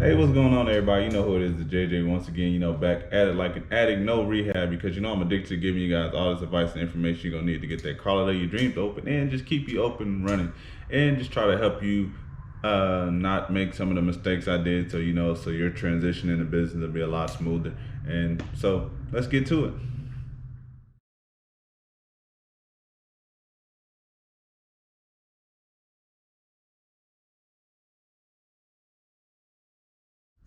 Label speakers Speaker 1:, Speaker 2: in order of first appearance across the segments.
Speaker 1: Hey, what's going on, everybody? You know who it is, the JJ once again. Back at it like an addict, no rehab, because I'm addicted to giving you guys all this advice and information you're gonna need to get that car of your dreams open and just keep you open and running, and just try to help you not make some of the mistakes I did, so your transition in the business will be a lot smoother. And so let's get to it.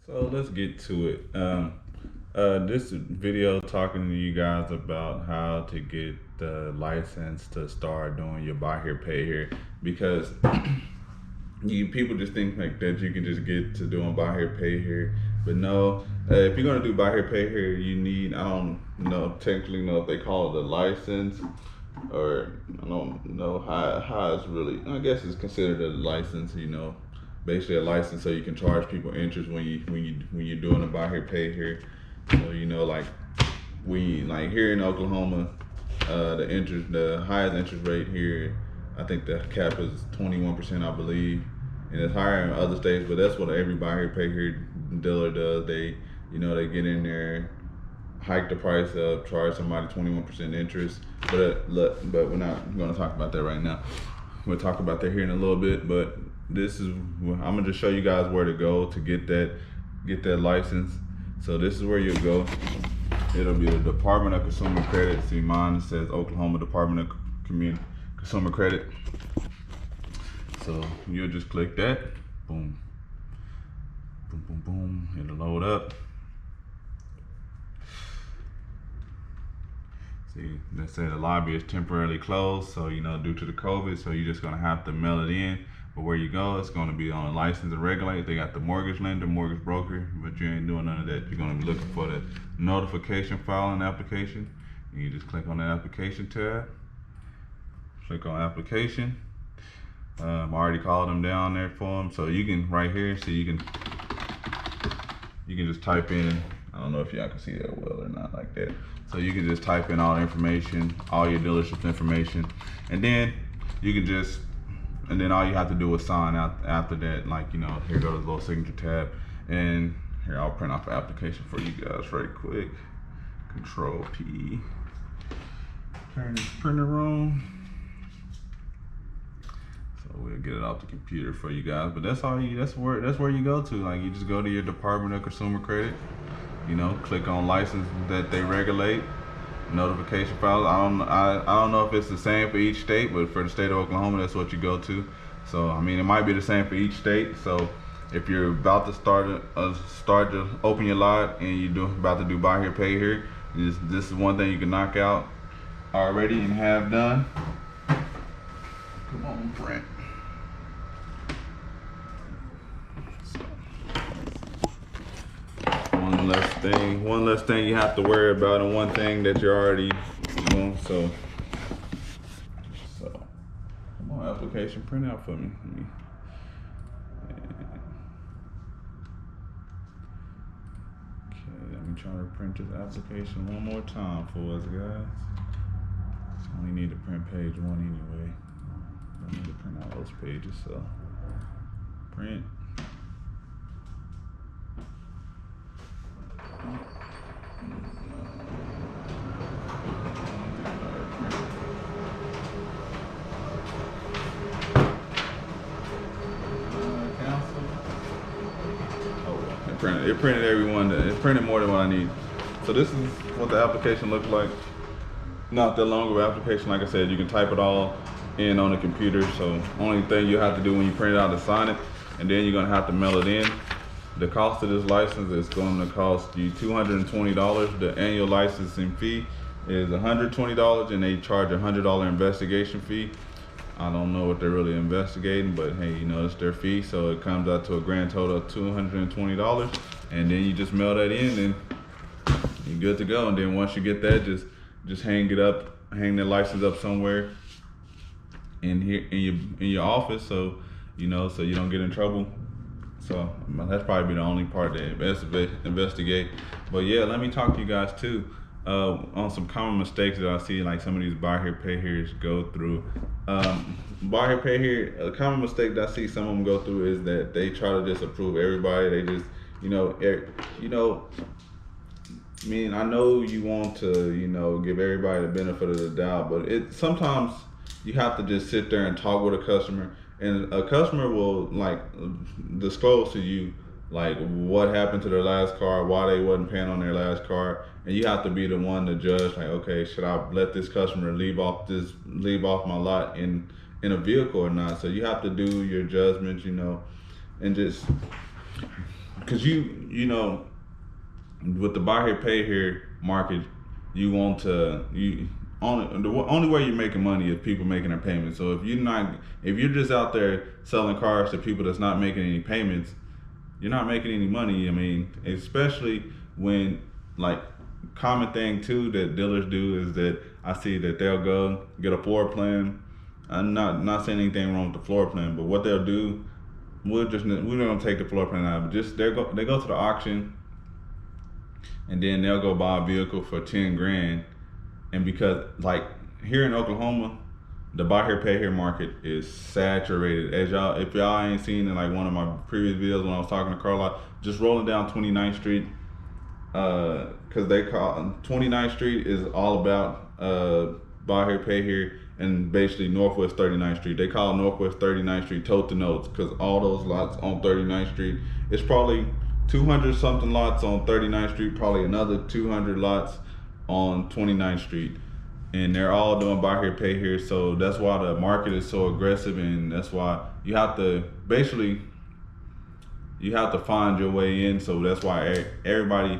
Speaker 1: So let's get to it. This video talking to you guys about how to get the license to start doing your buy here, pay here, because you people just think like that you can just get to doing buy here, pay here, but no. If you're gonna do buy here, pay here, you need, I don't know technically know if they call it a license, or I don't know how it's really. I guess it's considered a license. Basically a license so you can charge people interest when you're doing a buy here, pay here. So like like here in Oklahoma, the highest interest rate here, I think the cap is 21%, I believe, and it's higher in other states. But that's what every buy here, pay here dealer does. They get in there, hike the price up, charge somebody 21% interest. But we're not going to talk about that right now. We'll talk about that here in a little bit. But I'm gonna just show you guys where to go to get that license. So this is where you'll go. It'll be the Department of Consumer Credit. See, mine says Oklahoma Department of Consumer Credit. So you'll just click that. Boom. Boom, boom, boom. It'll load up. See, let's say the lobby is temporarily closed, so due to the COVID, so you're just gonna have to mail it in. But where you go, it's gonna be on license and regulate. They got the mortgage lender, mortgage broker, but you ain't doing none of that. You're gonna be looking for the notification filing application. And you just click on that application tab. Click on application. I already called them down there for them, so you can right here. So you can just type in. I don't know if y'all can see that well or not like that. So you can just type in all the information, all your dealership information, and then all you have to do is sign out after that. Like, here goes the little signature tab. And here, I'll print off the application for you guys right quick. Control P. Turn this printer on. So we'll get it off the computer for you guys. But that's where you go to. Like, you just go to your Department of Consumer Credit. Click on license that they regulate. Notification files. I don't know if it's the same for each state, but for the state of Oklahoma, that's what you go to. So it might be the same for each state. So if you're about to start to open your lot and you're about to do buy here, pay here, this is one thing you can knock out already and have done. Come on, print. One less thing you have to worry about, and one thing that you're already doing. So come on, application, print out for me. Okay, let me try to print this application one more time for us, guys. Only need to print page 1 anyway. I need to print all those pages, so print. It printed everyone. It printed more than what I need. So this is what the application looks like. Not that long of an application. Like I said, you can type it all in on the computer. So only thing you have to do when you print it out is sign it, and then you're gonna have to mail it in. The cost of this license is going to cost you $220. The annual licensing fee is $120, and they charge a $100 investigation fee. I don't know what they're really investigating, but hey, it's their fee, so it comes out to a grand total of $220, and then you just mail that in, and you're good to go. And then once you get that, just hang the license up somewhere in your office, so so you don't get in trouble. So that's probably the only part to investigate. But yeah, let me talk to you guys too on some common mistakes that I see, like some of these buy here, pay here's go through. Buy here, pay here, a common mistake that I see some of them go through is that they try to just approve everybody. They just You know, you know, I mean, I know you want to, give everybody the benefit of the doubt, but it sometimes you have to just sit there and talk with a customer, and a customer will like disclose to you like what happened to their last car, why they wasn't paying on their last car, and you have to be the one to judge. Like, okay, should I let this customer leave off my lot in a vehicle or not? So you have to do your judgments, and just because with the buy here pay here market, you want to you only way you're making money is people making their payments. So if you're just out there selling cars to people that's not making any payments, you're not making any money. I mean, especially when like common thing too that dealers do is that I see that they'll go get a floor plan. I'm not saying anything wrong with the floor plan, but what they'll do, we're gonna take the floor plan out. But just they go to the auction, and then they'll go buy a vehicle for 10 grand. And because like here in Oklahoma, the buy here pay here market is saturated. If y'all ain't seen in like one of my previous videos when I was talking to Carla, just rolling down 29th Street, because they call 29th Street is all about buy here pay here, and basically Northwest 39th Street. They call Northwest 39th Street tote the notes, because all those lots on 39th Street, it's probably 200 something lots on 39th Street, probably another 200 lots on 29th Street, and they're all doing buy here pay here. So that's why the market is so aggressive, and that's why you have to find your way in. So that's why everybody,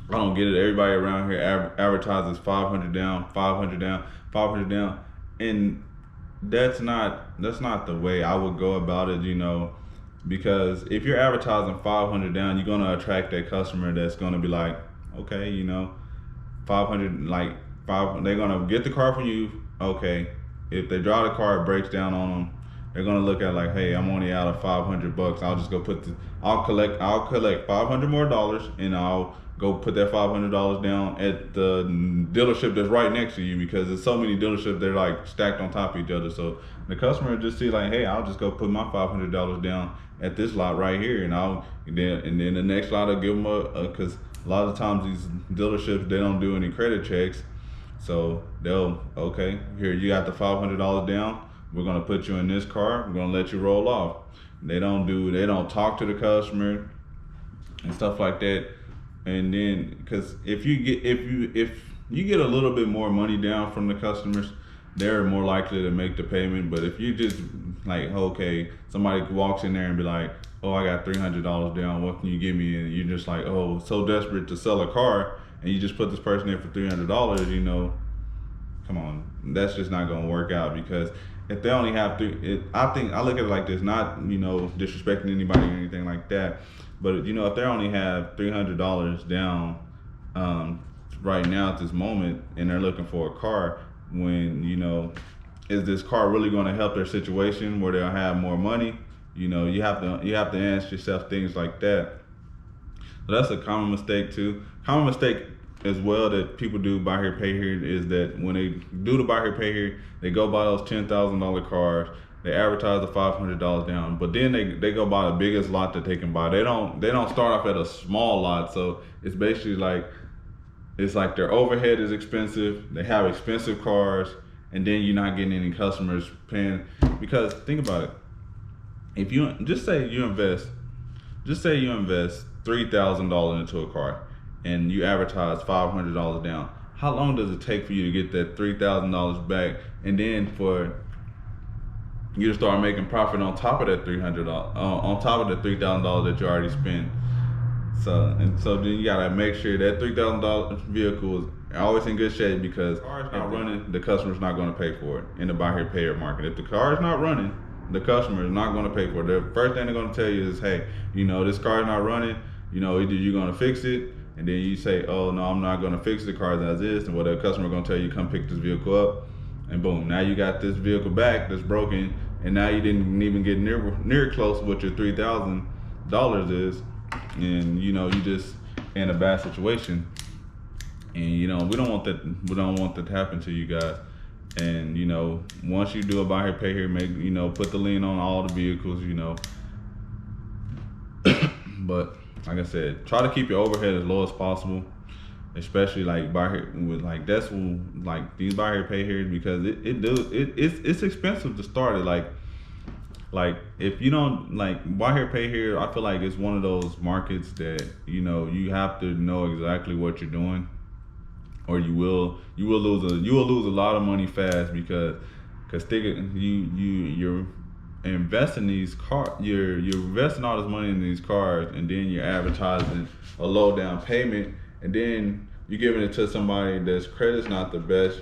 Speaker 1: I don't get it, everybody around here advertises 500 down, 500 down, 500 down, and that's not the way I would go about it, because if you're advertising 500 down, you're gonna attract that customer that's gonna be like, okay, 500, like they're gonna get the car from you. Okay, if they drive the car, it breaks down on them, they're gonna look at like, hey, I'm only out of $500. I'll just go I'll collect $500 more dollars, and I'll go put that $500 down at the dealership that's right next to you, because there's so many dealerships, they're like stacked on top of each other. So the customer just see like, hey, I'll just go put my $500 down at this lot right here, and then the next lot I'll give them because a lot of times these dealerships, they don't do any credit checks, so they'll, okay, here you got the $500 down. We're gonna put you in this car. We're gonna let you roll off. They don't talk to the customer and stuff like that. And then, because if you get a little bit more money down from the customers, they're more likely to make the payment. But if you just like, okay, somebody walks in there and be like, oh, I got $300 down, what can you give me? And you're just like, oh, so desperate to sell a car, and you just put this person in for $300, come on, that's just not gonna work out. Because if they only have I look at it like this, not disrespecting anybody or anything like that, but if they only have $300 down right now at this moment, and they're looking for a car, when is this car really going to help their situation where they'll have more money? You have to ask yourself things like that. So that's a common mistake too. Common mistake as well that people do buy here pay here is that when they do the buy here pay here, they go buy those $10,000 cars. They advertise the $500 down, but then they go buy the biggest lot that they can buy. They don't start off at a small lot. So it's basically like, it's like their overhead is expensive. They have expensive cars, and then you're not getting any customers paying. Because think about it. If you just say you invest $3,000 into a car, and you advertise $500 down, how long does it take for you to get that $3,000 back, and then for you to start making profit on top of that $300, on top of the $3,000 that you already spent? So then you gotta make sure that $3,000 vehicle is always in good shape, because if the car is not running, the customer's not going to pay for it in the buy here pay here market. If the car is not running, the customer is not going to pay for it. The first thing they're going to tell you is, hey, this car is not running. Either you're going to fix it, and then you say, oh no, I'm not going to fix the car as is, and what the customer going to tell you, come pick this vehicle up, and boom, now you got this vehicle back that's broken, and now you didn't even get near close to what your $3,000 is, and you just in a bad situation. And we don't want that to happen to you guys. And once you do a buy here pay here, make put the lien on all the vehicles, But like I said, try to keep your overhead as low as possible, especially like buy here with like like these buy here pay here, because it's expensive to start it. Like if you don't like buy here pay here, I feel like it's one of those markets that you have to know exactly what you're doing, or you will lose a lot of money fast, because you're investing these you're investing all this money in these cars, and then you're advertising a low down payment, and then you're giving it to somebody that's credit's not the best,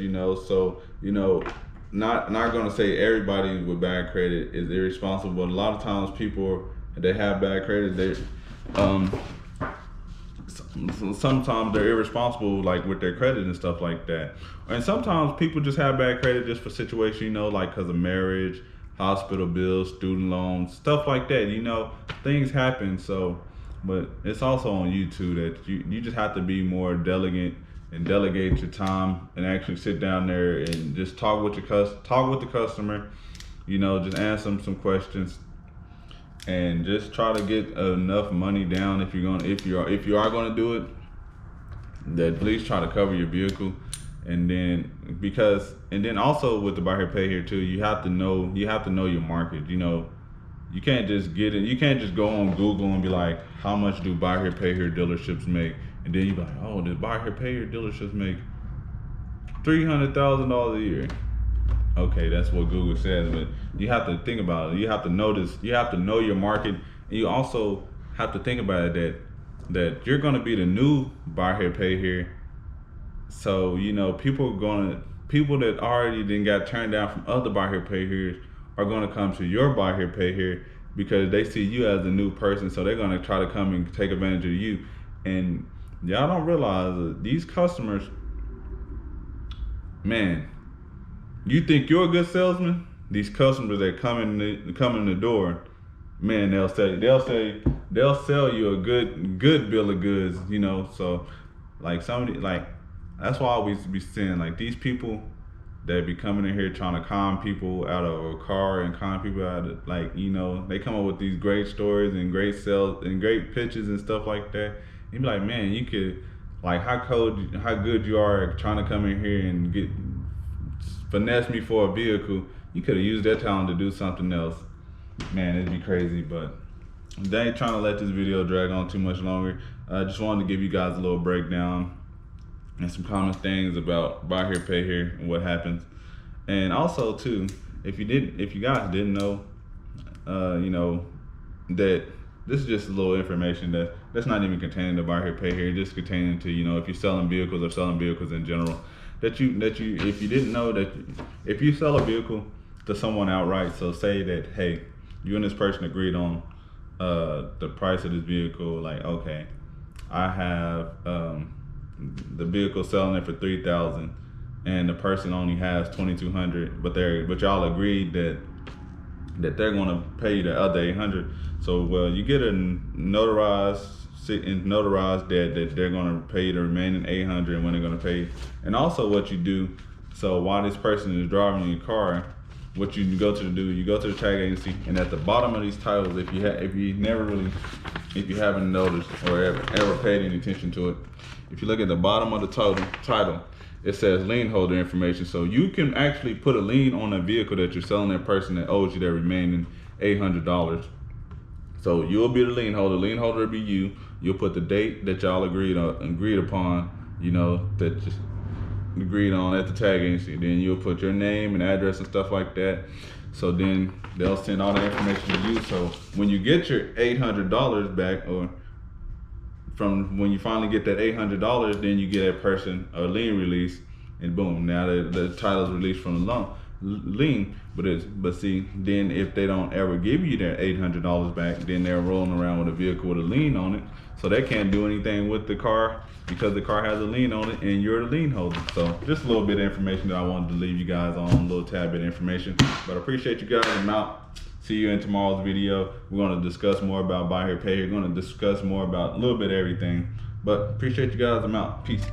Speaker 1: so not gonna say everybody with bad credit is irresponsible, but a lot of times people that have bad credit, sometimes they're irresponsible, like with their credit and stuff like that. And sometimes people just have bad credit just for situation, like because of marriage, hospital bills, student loans, stuff like that. Things happen. So, but it's also on you too, that you just have to be more delegate and delegate your time, and actually sit down there and just talk with the customer. Just answer some questions, and just try to get enough money down if you are going to do it, that at least try to cover your vehicle. And then also with the buy here pay here too, you have to know your market. You can't just go on Google and be like, how much do buy here pay here dealerships make, and then you be like, oh, the buy here pay here dealerships make $300,000 a year. Okay, that's what Google says, but you have to think about it. You have to know your market, and you also have to think about it that you're going to be the new buy here pay here. So people that already then got turned down from other buy here pay here are going to come to your buy here pay here, because they see you as a new person, so they're going to try to come and take advantage of you. And y'all don't realize that these customers, man, you think you're a good salesman, these customers that come in the door, man, they'll sell you a good bill of goods. So like somebody, like, that's why I always be saying, like, these people that be coming in here trying to con people out of a car and con people out of, like, they come up with these great stories and great sales and great pitches and stuff like that. You be like, man, you could, like, how good you are at trying to come in here and finesse me for a vehicle. You could have used that talent to do something else. Man, it'd be crazy. But they ain't trying to let this video drag on too much longer. I just wanted to give you guys a little breakdown and some common things about buy here pay here and what happens. And also too, if you guys didn't know, that this is just a little information that's not even containing the buy here pay here, just containing to, if you're selling vehicles or selling vehicles in general, that you if you didn't know, that if you sell a vehicle to someone outright, so say that, hey, you and this person agreed on the price of this vehicle, like, okay, I have the vehicle selling it for $3,000, and the person only has $2,200, but y'all agreed that they're going to pay you the other $800. So, well, you get a notarized that they're going to pay you the remaining $800 and when they're going to pay you. And also what you do, so while this person is driving your car, what you go to the tag agency, and at the bottom of these titles, if you haven't noticed or ever paid any attention to it, if you look at the bottom of the title, it says lien holder information. So you can actually put a lien on a vehicle that you're selling that person that owes you that remaining $800. So you'll be the lien holder. Lien holder will be you. You'll put the date that y'all agreed upon, that just agreed on at the tag agency. Then you'll put your name and address and stuff like that. So then they'll send all the information to you. So when you get your $800 back, or from when you finally get that $800, then you get that person a lien release, and boom, now the title's released from the lien. But see, then if they don't ever give you that $800 back, then they're rolling around with a vehicle with a lien on it, so they can't do anything with the car because the car has a lien on it and you're the lien holder. So just a little bit of information that I wanted to leave you guys on, a little tad bit of information. But I appreciate you guys. I'm out. See you in tomorrow's video. We're going to discuss more about buy here pay here. We're going to discuss more about a little bit of everything. But appreciate you guys. I'm out. Peace.